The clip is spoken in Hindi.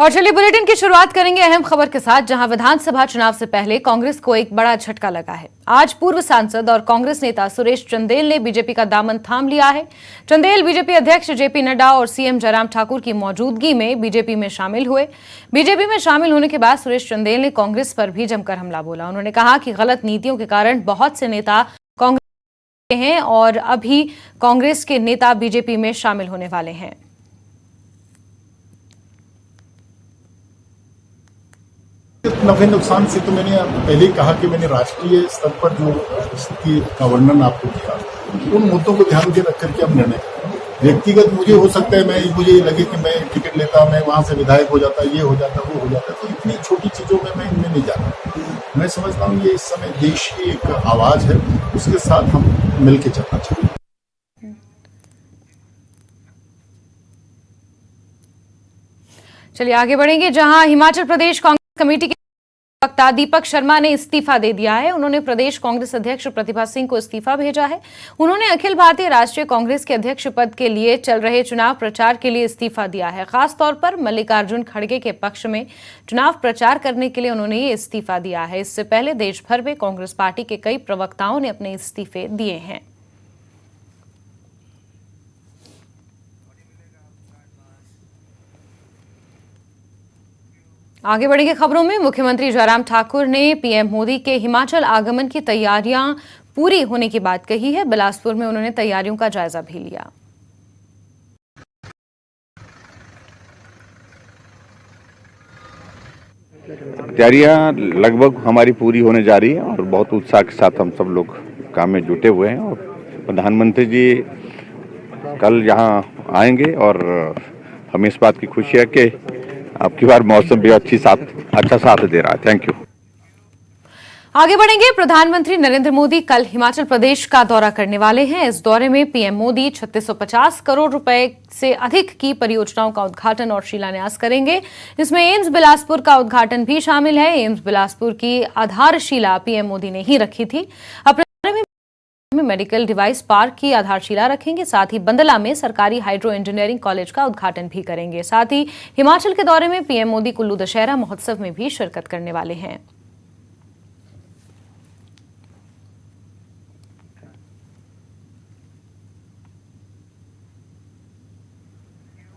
और चलिए बुलेटिन की शुरुआत करेंगे अहम खबर के साथ, जहां विधानसभा चुनाव से पहले कांग्रेस को एक बड़ा झटका लगा है। आज पूर्व सांसद और कांग्रेस नेता सुरेश चंदेल ने बीजेपी का दामन थाम लिया है। चंदेल बीजेपी अध्यक्ष जेपी नड्डा और सीएम जयराम ठाकुर की मौजूदगी में बीजेपी में शामिल हुए। बीजेपी में शामिल होने के बाद सुरेश चंदेल ने कांग्रेस पर भी जमकर हमला बोला। उन्होंने कहा कि गलत नीतियों के कारण बहुत से नेता कांग्रेस हैं और अभी कांग्रेस के नेता बीजेपी में शामिल होने वाले हैं। नफे नुकसान से तो मैंने पहले ही कहा कि मैंने राष्ट्रीय स्तर पर जो स्थिति का वर्णन आपको किया, उन मुद्दों को ध्यान में रख करके अब निर्णय व्यक्तिगत मुझे हो सकता है मुझे ये लगे कि मैं टिकट लेता, मैं वहां से विधायक हो जाता, ये हो जाता, वो हो जाता, तो इतनी छोटी चीजों में मैं इनमें नहीं जाता। मैं समझता हूँ ये इस समय देश की एक आवाज है, उसके साथ हम मिलकर चलना चाहिए। चलिए आगे बढ़ेंगे, जहां हिमाचल प्रदेश कांग्रेस कमेटी के वक्ता दीपक शर्मा ने इस्तीफा दे दिया है। उन्होंने प्रदेश कांग्रेस अध्यक्ष प्रतिभा सिंह को इस्तीफा भेजा है। उन्होंने अखिल भारतीय राष्ट्रीय कांग्रेस के अध्यक्ष पद के लिए चल रहे चुनाव प्रचार के लिए इस्तीफा दिया है। खासतौर पर मल्लिकार्जुन खड़गे के पक्ष में चुनाव प्रचार करने के लिए उन्होंने ये इस्तीफा दिया है। इससे पहले देश भर में कांग्रेस पार्टी के कई प्रवक्ताओं ने अपने इस्तीफे दिए हैं। आगे बढ़ेंगे खबरों में। मुख्यमंत्री जयराम ठाकुर ने पीएम मोदी के हिमाचल आगमन की तैयारियां पूरी होने की बात कही है। बिलासपुर में उन्होंने तैयारियों का जायजा भी लिया। तैयारियां लगभग हमारी पूरी होने जा रही है और बहुत उत्साह के साथ हम सब लोग काम में जुटे हुए हैं। और प्रधानमंत्री जी कल यहाँ आएंगे और हमें इस बात की खुशी है कि आपकी बार मौसम भी अच्छा साथ दे रहा है। Thank you. आगे बढ़ेंगे। प्रधानमंत्री नरेंद्र मोदी कल हिमाचल प्रदेश का दौरा करने वाले हैं। इस दौरे में पीएम मोदी 3650 करोड़ रुपए से अधिक की परियोजनाओं का उद्घाटन और शिलान्यास करेंगे। इसमें एम्स बिलासपुर का उद्घाटन भी शामिल है। एम्स बिलासपुर की आधारशिला पीएम मोदी ने ही रखी थी। अपने में मेडिकल डिवाइस पार्क की आधारशिला रखेंगे। साथ ही बंदला में सरकारी हाइड्रो इंजीनियरिंग कॉलेज का उद्घाटन भी करेंगे। साथ ही हिमाचल के दौरे में पीएम मोदी कुल्लू दशहरा महोत्सव में भी शिरकत करने वाले हैं।